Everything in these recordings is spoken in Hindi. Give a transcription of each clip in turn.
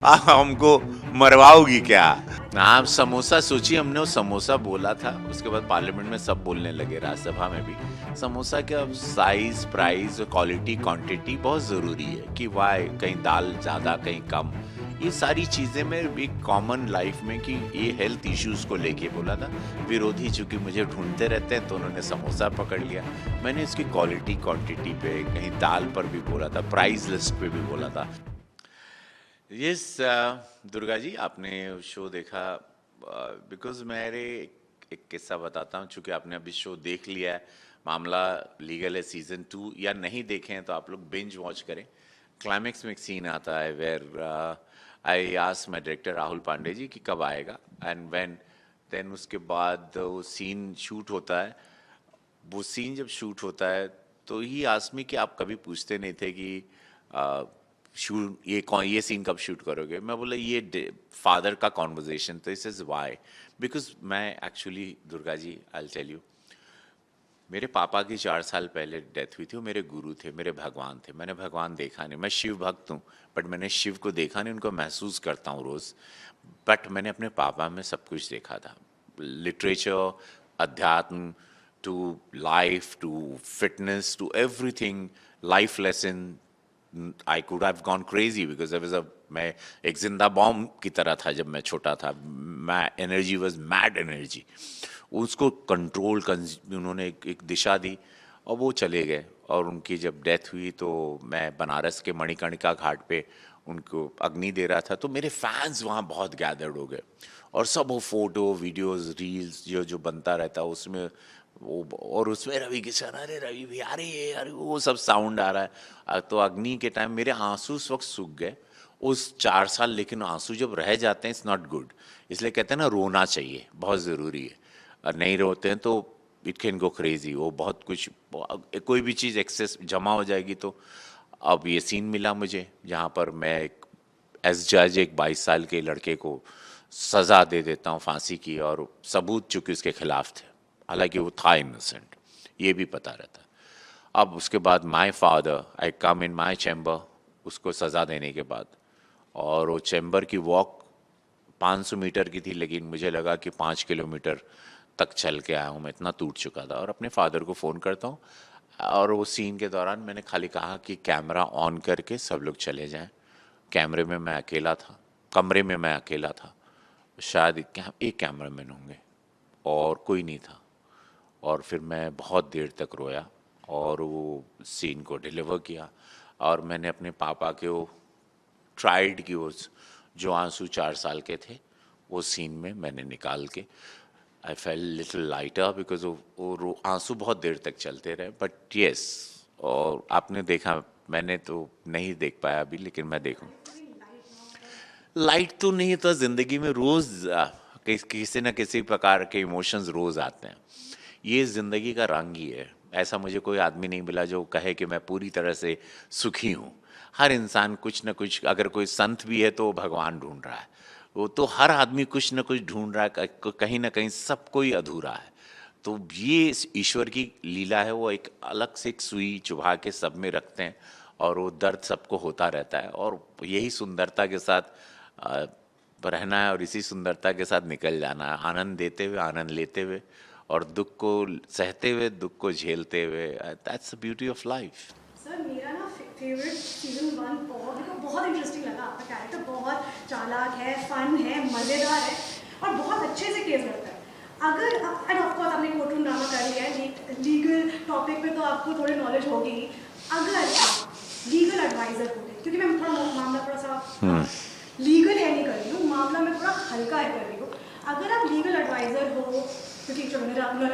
आप हमको मरवाओगी क्या? आप समोसा सोचिए, हमने वो समोसा बोला था, उसके बाद पार्लियामेंट में सब बोलने लगे, राज्यसभा में भी। समोसा का साइज, प्राइस, क्वालिटी, क्वांटिटी बहुत ज़रूरी है कि वाई कहीं दाल ज़्यादा कहीं कम। ये सारी चीज़ें में एक कॉमन लाइफ में कि ये हेल्थ इश्यूज को लेके बोला था। विरोधी चूंकि मुझे ढूंढते रहते हैं तो उन्होंने समोसा पकड़ लिया। मैंने इसकी क्वालिटी क्वांटिटी पे, कहीं दाल पर भी बोला था, प्राइस लिस्ट पे भी बोला था। यस दुर्गा जी, आपने शो देखा? बिकॉज मेरे एक किस्सा बताता हूँ, चूंकि आपने अभी शो देख लिया है। मामला लीगल है सीजन 2, या नहीं देखे हैं तो आप लोग बिंज वॉच करें। क्लाइमेक्स में एक सीन आता है where I ask my director Rahul Pandey ji कि कब आएगा, एंड व्हेन देन उसके बाद वो सीन शूट होता है। वो सीन जब शूट होता है तो ही आसमी कि आप कभी पूछते नहीं थे कि शूट ये सीन कब शूट करोगे। मैं बोला ये फादर का कॉन्वर्जेशन, तो इस इज वाई। बिकॉज मैं actually Durga ji I tell you, मेरे पापा की 4 साल पहले डेथ हुई थी। वो मेरे गुरु थे, मेरे भगवान थे। मैंने भगवान देखा नहीं, मैं शिव भक्त हूँ, बट मैंने शिव को देखा नहीं, उनको महसूस करता हूँ रोज़। बट मैंने अपने पापा में सब कुछ देखा था, लिटरेचर, अध्यात्म, to life, to fitness, to everything, life lesson. I could have gone crazy because I was a, मैं एक जिंदा बॉम्ब की तरह था जब मैं छोटा था। मैं एनर्जी वाज मैड एनर्जी। उसको कंट्रोल उन्होंने एक दिशा दी और वो चले गए। और उनकी जब डेथ हुई तो मैं बनारस के मणिकर्णिका घाट पे उनको अग्नि दे रहा था, तो मेरे फैंस वहाँ बहुत गैदर्ड हो गए। और सब वो फोटो वीडियोस रील्स जो जो बनता रहता उसमें वो, और उसमें रवि किशन, अरे रवि भी, अरे ये, अरे वो सब साउंड आ रहा है। तो अग्नि के टाइम मेरे आंसू उस वक्त सूख गए उस 4 साल। लेकिन आंसू जब रह जाते हैं इट्स नॉट गुड, इसलिए कहते हैं ना रोना चाहिए, बहुत ज़रूरी है। और नहीं रोते हैं तो इट कैन गो क्रेजी। वो बहुत कुछ, कोई भी चीज़ एक्सेस जमा हो जाएगी तो। अब ये सीन मिला मुझे जहाँ पर मैं एक एज जज एक 22 साल के लड़के को सज़ा दे देता हूँ फांसी की, और सबूत चूंकि उसके खिलाफ थे, हालांकि वो था इनोसेंट, ये भी पता रहता। अब उसके बाद my father, I come in my chamber उसको सज़ा देने के बाद, और वो चैम्बर की वॉक 500 मीटर की थी, लेकिन मुझे लगा कि 5 किलोमीटर तक चल के आया हूँ, मैं इतना टूट चुका था। और अपने फादर को फ़ोन करता हूँ, और वो सीन के दौरान मैंने खाली कहा कि कैमरा ऑन करके सब लोग चले जाएं। कैमरे में मैं अकेला था, कमरे में मैं अकेला था, शायद एक कैमरामैन होंगे और कोई नहीं था। और फिर मैं बहुत देर तक रोया और वो सीन को डिलीवर किया। और मैंने अपने पापा के वो ट्राइड की वो जो आंसू 4 साल के थे, वो सीन में मैंने निकाल के आई फेल लिटिल लाइटर बिकॉज वो आंसू बहुत देर तक चलते रहे। बट यस, और आपने देखा, मैंने तो नहीं देख पाया अभी, लेकिन मैं देखूँ। लाइट तो नहीं था, जिंदगी में रोज किसी न किसी प्रकार के इमोशंस रोज आते हैं। ये जिंदगी का रंग ही है। ऐसा मुझे कोई आदमी नहीं मिला जो कहे कि मैं पूरी तरह से सुखी हूँ। हर इंसान कुछ न कुछ, अगर कोई संत भी है तो वो भगवान ढूंढ रहा है। वो तो हर आदमी कुछ न कुछ ढूंढ रहा है, कहीं ना कहीं सब कोई अधूरा है। तो ये ईश्वर की लीला है, वो एक अलग से एक सुई चुभा के सब में रखते हैं, और वो दर्द सबको होता रहता है। और यही सुंदरता के साथ अ, रहना है, और इसी सुंदरता के साथ निकल जाना है, आनंद देते हुए, आनंद लेते हुए, और दुख को सहते हुए, दुख को झेलते हुए। That's the beauty of life. Sir मेरा ना फेवरेट सीजन 1 बहुत, मेरे को बहुत इंटरेस्टिंग लगा। आपका कैरेक्टर बहुत चालाक है, फन है, मज़ेदार है और बहुत अच्छे से केस करता है। अगर एंड ऑफ कोर्स आपने कोर्ट रूम ड्रामा कर लिया है, लीगल टॉपिक पे तो आपको थोड़ी नॉलेज होगी ही। अगर आप लीगल एडवाइज़र होते, क्योंकि मैं थोड़ा मामला थोड़ा सा लीगल है नहीं कर रही हूँ, मामला मैं थोड़ा हल्का है कर रही हूँ। अगर आप लीगल एडवाइज़र हो, क्योंकि चलो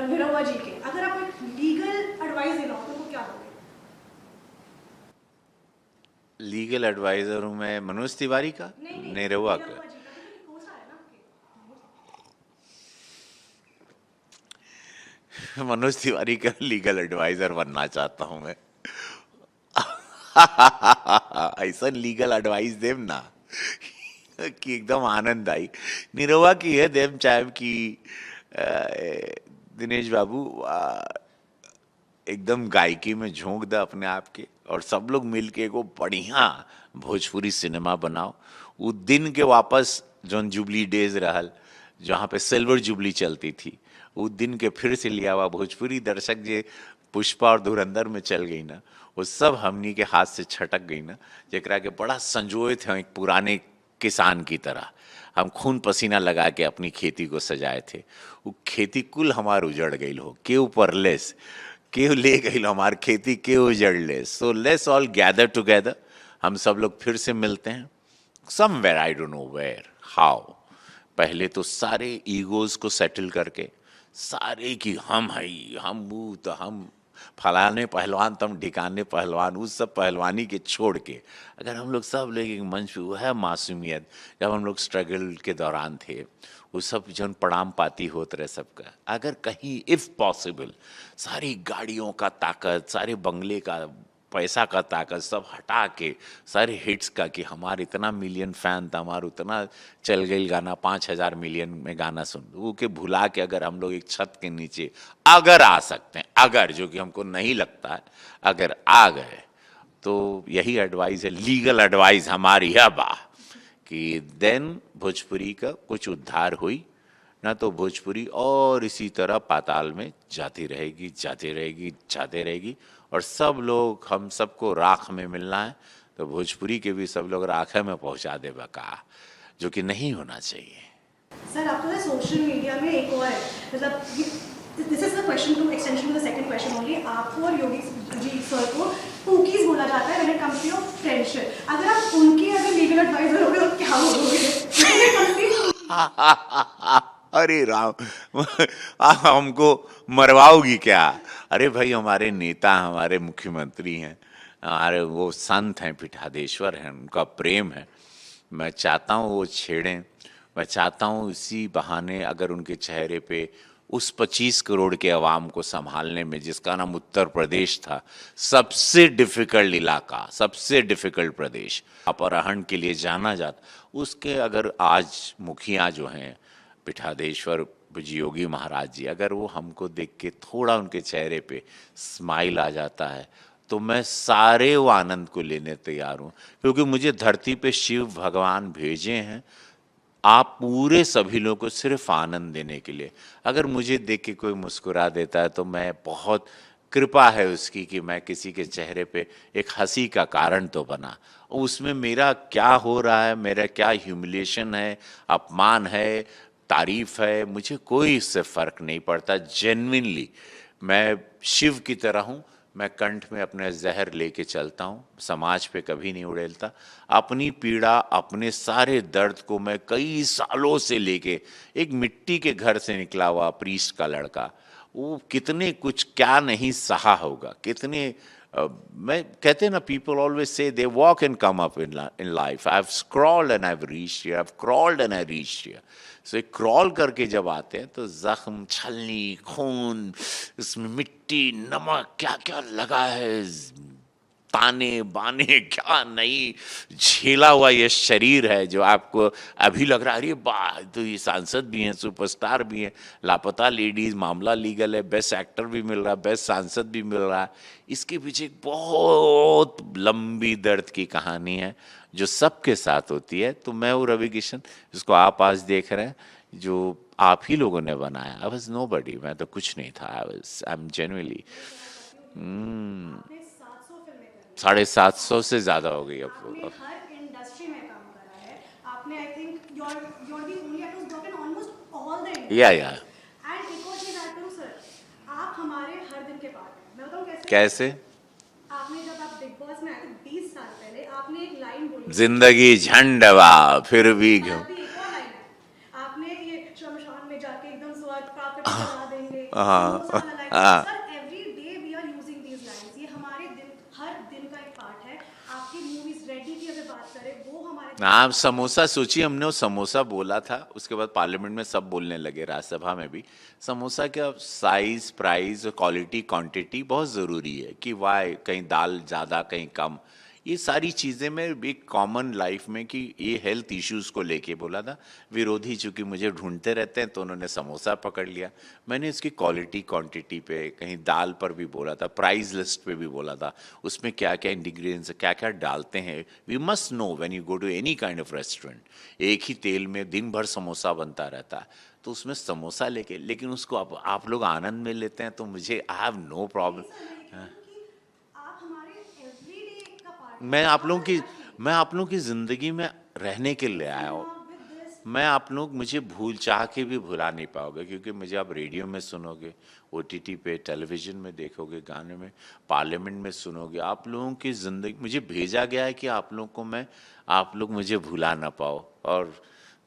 निरहुआ जी के, अगर आपको एक लीगल एडवाइस देना हो तो वो क्या होगा? लीगल एडवाइजर हूँ मैं मनोज तिवारी का, नहीं नहीं, निरहुआ का। निरहुआ जी का, क्योंकि कोर्स आ है ना आपके। मनोज तिवारी का लीगल एडवाइजर बनना चाहता हूँ मैं। ऐसा लीगल एडवाइस देम ना कि एकदम आनंद आई। निरहुआ की है देम चाहे की अ, दिनेश बाबू, एकदम गायकी में झोंक दे अपने आप के, और सब लोग मिल के एगो बढ़िया भोजपुरी सिनेमा बनाओ। वो दिन के वापस जोन जुबली डेज रहल, जहाँ पे सिल्वर जुबली चलती थी, वो दिन के फिर से लिया हुआ भोजपुरी दर्शक जे पुष्पा और धुरंधर में चल गई ना, वो सब हमनी के हाथ से छटक गई ना, जेकरा के बड़ा संजोए थे एक पुराने किसान की तरह। हम खून पसीना लगा के अपनी खेती को सजाए थे, वो खेती कुल हमार उजड़ गई हो, केहू परलेस, केहू ले गई हमार खेती, केहू उजड़ ले। So let's all gather together, हम सब लोग फिर से मिलते हैं somewhere, I don't know where how. पहले तो सारे ईगोज को सेटल करके, सारे की हम हई, हम वो तो हम फलाने पहलवान, तुम ढिकाने पहलवान, उस सब पहलवानी के छोड़ के अगर हम लोग सब लोग एक मंच पे, वह मासूमियत जब हम लोग स्ट्रगल के दौरान थे, वो सब जन प्रणाम पाती होत रहे सबका, अगर कहीं इफ पॉसिबल सारी गाड़ियों का ताकत, सारे बंगले का पैसा का ताकत सब हटा के, सारे हिट्स का कि हमारे इतना मिलियन फैन था, हमारा उतना चल गई गाना, 5,000 मिलियन में गाना सुन, वो के भुला के अगर हम लोग एक छत के नीचे अगर आ सकते हैं, अगर, जो कि हमको नहीं लगता है, अगर आ गए तो यही एडवाइस है, लीगल एडवाइस हमारी है बा, कि देन भोजपुरी का कुछ उद्धार हुई ना, तो भोजपुरी और इसी तरह पाताल में जाती रहेगी, जाती रहेगी, जाती रहेगी, और सब लोग, हम सबको राख में मिलना है, तो भोजपुरी के भी सब लोग राख में पहुंचा दे बका, जो कि नहीं होना चाहिए। सर आपको ना सोशल मीडिया में एक और है, मतलब this is the question to extension to the second question only, आपको और योगी जी सर को पूकीज बोला जाता है when it comes to your friendship. अगर आप उनकी अगर लीगल एडवाइजर हो गए तो क्या बोलोगे? अरे राम, आप हमको मरवाओगी क्या? अरे भाई, हमारे नेता, हमारे मुख्यमंत्री हैं, हमारे वो संत हैं, पीठाधीश्वर हैं, उनका प्रेम है, मैं चाहता हूँ वो छेड़ें, मैं चाहता हूँ इसी बहाने अगर उनके चेहरे पे उस 25 करोड़ के अवाम को संभालने में, जिसका नाम उत्तर प्रदेश था, सबसे डिफिकल्ट इलाका, सबसे डिफिकल्ट प्रदेश, अपहरण के लिए जाना जाता, उसके अगर आज मुखिया जो हैं पीठाधीश्वर जी योगी महाराज जी, अगर वो हमको देख के थोड़ा उनके चेहरे पे स्माइल आ जाता है, तो मैं सारे वो आनंद को लेने तैयार हूँ, क्योंकि मुझे धरती पे शिव भगवान भेजे हैं आप पूरे सभी लोगों को सिर्फ आनंद देने के लिए। अगर मुझे देख के कोई मुस्कुरा देता है तो मैं बहुत कृपा है उसकी कि मैं किसी के चेहरे पे एक हंसी का कारण तो बना। उसमें मेरा क्या हो रहा है, मेरा क्या ह्यूमिलिएशन है, अपमान है, तारीफ है, मुझे कोई इससे फर्क नहीं पड़ता। जेन्युइनली मैं शिव की तरह हूँ, मैं कंठ में अपने जहर लेके चलता हूँ, समाज पे कभी नहीं उड़ेलता। अपनी पीड़ा, अपने सारे दर्द को मैं कई सालों से लेके, एक मिट्टी के घर से निकला हुआ प्रीस्ट का लड़का, वो कितने कुछ क्या नहीं सहा होगा, कितने मैं कहते हैं ना, people always say they walk and come up in life, I have scrolled and I have reached here, I have crawled and I reached here. So एक क्रॉल करके जब आते हैं तो जख्म, छलनी, खून, इसमें मिट्टी, नमक, क्या क्या लगा है, ताने बाने क्या नहीं झेला हुआ ये शरीर है, जो आपको अभी लग रहा है अरे वाह, तो ये सांसद भी हैं, सुपरस्टार भी हैं, लापता लेडीज, मामला लीगल है, बेस्ट एक्टर भी मिल रहा है, बेस्ट सांसद भी मिल रहा है। इसके पीछे एक बहुत लंबी दर्द की कहानी है जो सबके साथ होती है। तो मैं वो रवि किशन जिसको आप आज देख रहे हैं, जो आप ही लोगों ने बनाया, आई वाज नोबडी, मैं तो कुछ नहीं था, आई एम जेन्युइनली 750 से ज्यादा हो गई अब। आपने हर इंडस्ट्री में काम करा है, आपने I think you're the only actor who's worked in almost all the industries. या And एक और चीज आती हूँ सर, आप हमारे हर दिन के पार्ट हैं। मैं बताऊँ कैसे? कैसे? आपने जब आप बिग बॉस में आए थे 20 साल पहले, आपने एक लाइन बोली, जिंदगी झंडवा फिर भी और अभी एक और लाइन है, आपने ये शमशान में जाके एकदम स्वर्ग प्राप्त करके चला देंगे, हाँ, वो वाला लाइन। हाँ। Sir every day we are using these lines, ये हमारे दिन, हर दिन का एक पार्ट है। आपकी मूवीज रेडी की अगर बात करें, वो हमारे आप समोसा सोचिए, हमने वो समोसा बोला था, उसके बाद पार्लियामेंट में सब बोलने लगे, राज्यसभा में भी। समोसा का साइज, प्राइस, क्वालिटी, क्वांटिटी बहुत ज़रूरी है कि वाई कहीं दाल ज़्यादा कहीं कम, ये सारी चीज़ें मैं एक कॉमन लाइफ में कि ये हेल्थ इश्यूज को लेके बोला था। विरोधी चूंकि मुझे ढूंढते रहते हैं तो उन्होंने समोसा पकड़ लिया। मैंने इसकी क्वालिटी क्वांटिटी पे, कहीं दाल पर भी बोला था, प्राइस लिस्ट पे भी बोला था, उसमें क्या क्या इंग्रेडिएंट्स क्या क्या डालते हैं। We must know when you go to any kind of restaurant, एक ही तेल में दिन भर समोसा बनता रहता है, तो उसमें समोसा लेके, लेकिन उसको आप लोग आनंद में लेते हैं, तो मुझे आई हैव नो प्रॉब्लम। आप हमारे एवरीडे का पार्ट मैं आप लोगों की ज़िंदगी में रहने के लिए आया हूँ। With this. मैं आप लोग मुझे भूल चाह के भी भुला नहीं पाओगे, क्योंकि मुझे आप रेडियो में सुनोगे, ओटीटी पे, टेलीविज़न में देखोगे, गाने में, पार्लियामेंट में सुनोगे। आप लोगों की ज़िंदगी मुझे भेजा गया है कि आप लोग मुझे भुला ना पाओ, और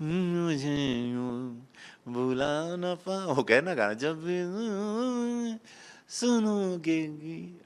मुझे यूं भुला ना पाओ, हो गया ना गाना, जब भी सुनोगे।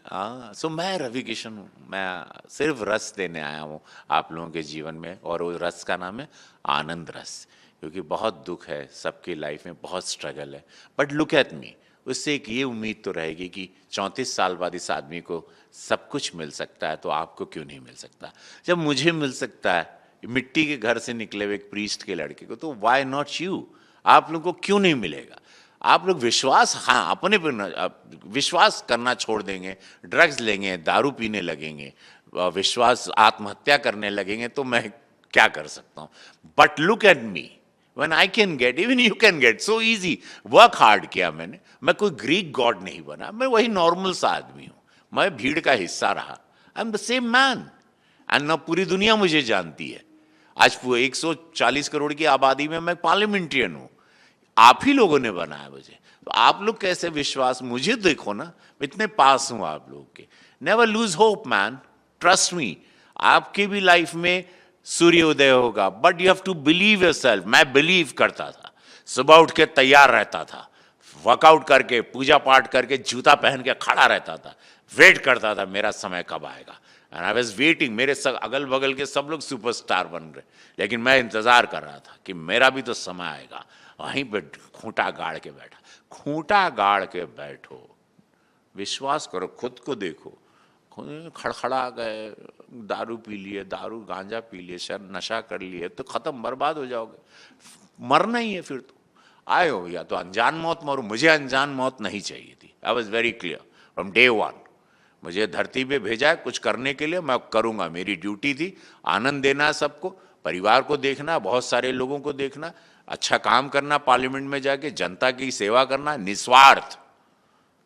हाँ, सो मैं रवि किशन हूँ। मैं सिर्फ रस देने आया हूँ आप लोगों के जीवन में, और वो रस का नाम है आनंद रस। क्योंकि बहुत दुख है सबकी लाइफ में, बहुत स्ट्रगल है, बट लुक एट मी। उससे एक ये उम्मीद तो रहेगी कि 34 साल बाद इस आदमी को सब कुछ मिल सकता है, तो आपको क्यों नहीं मिल सकता? जब मुझे मिल सकता है मिट्टी के घर से निकले हुए एक प्रीस्ट के लड़के को, तो वाई नॉट यू? आप लोगों को क्यों नहीं मिलेगा? आप लोग विश्वास, हाँ, अपने पर विश्वास करना छोड़ देंगे, ड्रग्स लेंगे, दारू पीने लगेंगे, विश्वास आत्महत्या करने लगेंगे, तो मैं क्या कर सकता हूँ? But look at me, when I can get, even you can get, so easy. Work hard किया मैंने, मैं कोई ग्रीक गॉड नहीं बना, मैं वही नॉर्मल सा आदमी हूँ, मैं भीड़ का हिस्सा रहा। I am the same man, and ना पूरी दुनिया मुझे जानती है। आज 140 करोड़ की आबादी में मैं पार्लियामेंट्रियन हूँ, आप ही लोगों ने बनाया मुझे, तो आप लोग कैसे विश्वास, मुझे देखो ना, इतने पास हूं आप लोग के। Never lose hope man, trust me, आपकी भी लाइफ में सूर्योदय होगा, but you have to believe yourself. मैं बिलीव करता था, सुबह उठ के तैयार रहता था, वर्कआउट करके, पूजा पाठ करके, जूता पहन के खड़ा रहता था, वेट करता था मेरा समय कब आएगा, एंड आई वाज वेटिंग। मेरे सब अगल बगल के सब लोग सुपरस्टार बन रहे, लेकिन मैं इंतजार कर रहा था कि मेरा भी तो समय आएगा। वहीं पे खूंटा गाड़ के बैठा, खूंटा गाड़ के बैठो, विश्वास करो, खुद को देखो, खड़खड़ा गए, दारू पी लिए, दारू गांजा पी लिए, शायद नशा कर लिए, तो खत्म, बर्बाद हो जाओगे, मरना ही है। फिर तो आए हो या तो अनजान मौत मरो, मुझे अनजान मौत नहीं चाहिए थी। I was very clear from day one. मुझे धरती पे भेजा है कुछ करने के लिए, मैं करूंगा, मेरी ड्यूटी थी, आनंद देना है सबको, परिवार को देखना, बहुत सारे लोगों को देखना, अच्छा काम करना, पार्लियामेंट में जाके जनता की सेवा करना, निस्वार्थ,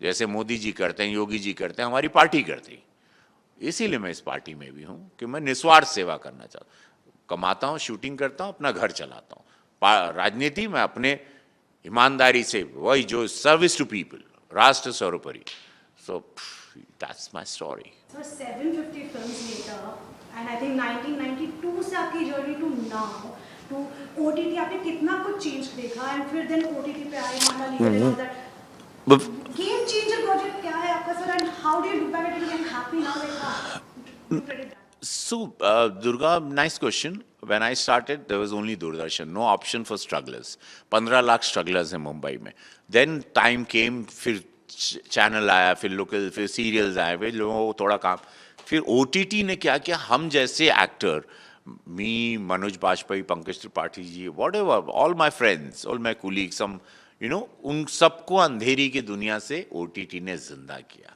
जैसे मोदी जी करते हैं, योगी जी करते हैं, हमारी पार्टी करती। इसीलिए मैं इस पार्टी में भी हूँ कि मैं निस्वार्थ सेवा करना चाहता हूँ, कमाता हूँ, शूटिंग करता हूँ, अपना घर चलाता हूँ। राजनीति में अपने ईमानदारी से, वही जो सर्विस टू पीपल, राष्ट्र सर्वोपरि। So that's my story. So 750 films later, and I think 1992 से आपकी journey to now to OTT, आपने कितना कुछ चेंज देखा, एंड फिर देन OTT पे आए माना लीजिए दैट गेम चेंजर प्रोजेक्ट क्या है आपका sir, and how do you look back at it and happy now like So, Durga, nice question. When I started, there was only Doordarshan, no option for strugglers. 15 lakh strugglers हैं मुंबई में. Then time came, फिर चैनल आया, फिर लोकल, फिर सीरियल्स आए, फिर लोगों को थोड़ा काम, फिर OTT ने क्या किया, हम जैसे actor, me, Manoj Bajpayee, Pankaj Tripathi ji, whatever, all my friends, all my colleagues, हम उन सबको अंधेरी की दुनिया से OTT ने जिंदा किया,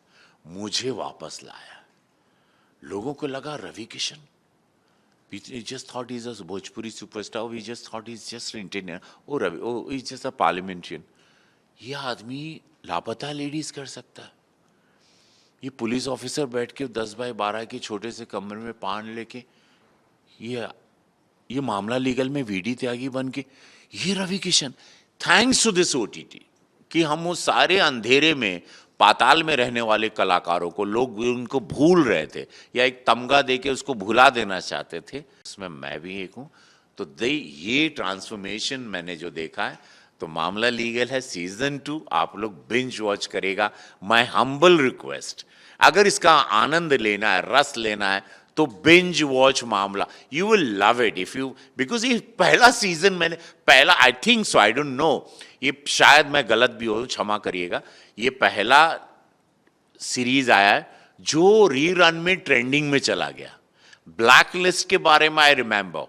मुझे वापस लाया। लोगों को लगा Ravi Kishan, we just thought he's a Bhojpuri superstar, we just thought he's just an Indian, oh Ravi, oh he's just a parliamentarian। ये आदमी लापता लेडीज कर सकता है, ये पुलिस ऑफिसर बैठ के 10 बाय 12 के छोटे से कमरे में पान लेके, ये मामला लीगल में VD त्यागी बन के, ये Ravi Kishan. Thanks to this OTT कि हम वो सारे अंधेरे में, पाताल में रहने वाले कलाकारों को लोग उनको भूल रहे थे, या एक तमगा देके उसको भुला देना चाहते थे, उसमें मैं भी एक हूँ। तो ये ट्रांसफॉर्मेशन मैंने जो देखा है, तो मामला लीगल है सीजन 2, आप लोग बिंज वॉच करेगा। माय हम्बल रिक्वेस्ट, अगर इसका आनंद लेना है, रस लेना है, तो बिंज वॉच मामला, you will love it if you, because ये पहला सीजन मैंने, पहला, I think so, I don't no, ये शायद मैं गलत भी हो, क्षमा करिएगा, ये पहला सीरीज आया है जो रीरन में ट्रेंडिंग में चला गया। ब्लैकलिस्ट के बारे में I remember,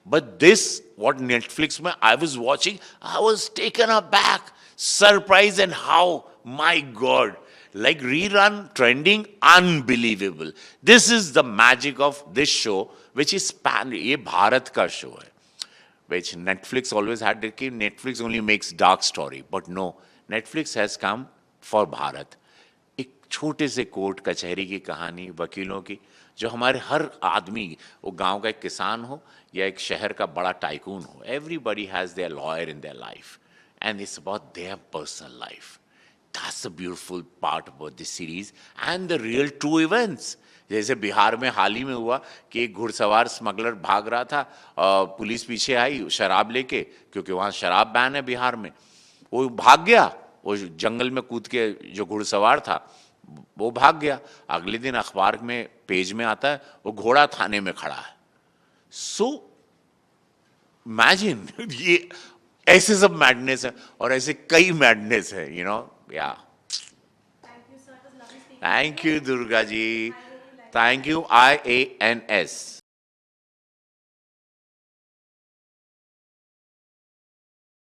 but this what Netflix में I was watching, I was taken aback, surprise, and how my god, like rerun trending, unbelievable. This is the magic of this show, which is ये भारत का शो है, which Netflix always had कि Netflix only makes dark story, but no, Netflix has come for Bharat. एक छोटे से कोर्ट कचहरी की कहानी, वकीलों की, जो हमारे हर आदमी, वो गांव का एक किसान हो या एक शहर का बड़ा टाइकून हो, everybody has their lawyer in their life, and it's about their personal life. That's the beautiful part about this series and the real true events. जैसे बिहार में हाल ही में हुआ कि एक घुड़सवार स्मगलर भाग रहा था, पुलिस पीछे आई शराब लेके, क्योंकि वहाँ शराब बैन है बिहार में, वो भाग गया, वो जंगल में कूद के, जो घुड़सवार था वो भाग गया। अगले दिन अखबार में पेज में आता है वो घोड़ा थाने में खड़ा है। सो इमेजिन ये ऐसे सब मैडनेस है, और ऐसे कई मैडनेस है, you know. Yeah. Thank you, sir. It was lovely speaking. Thank you, Durga ji. I really liked it. Thank you, IANS.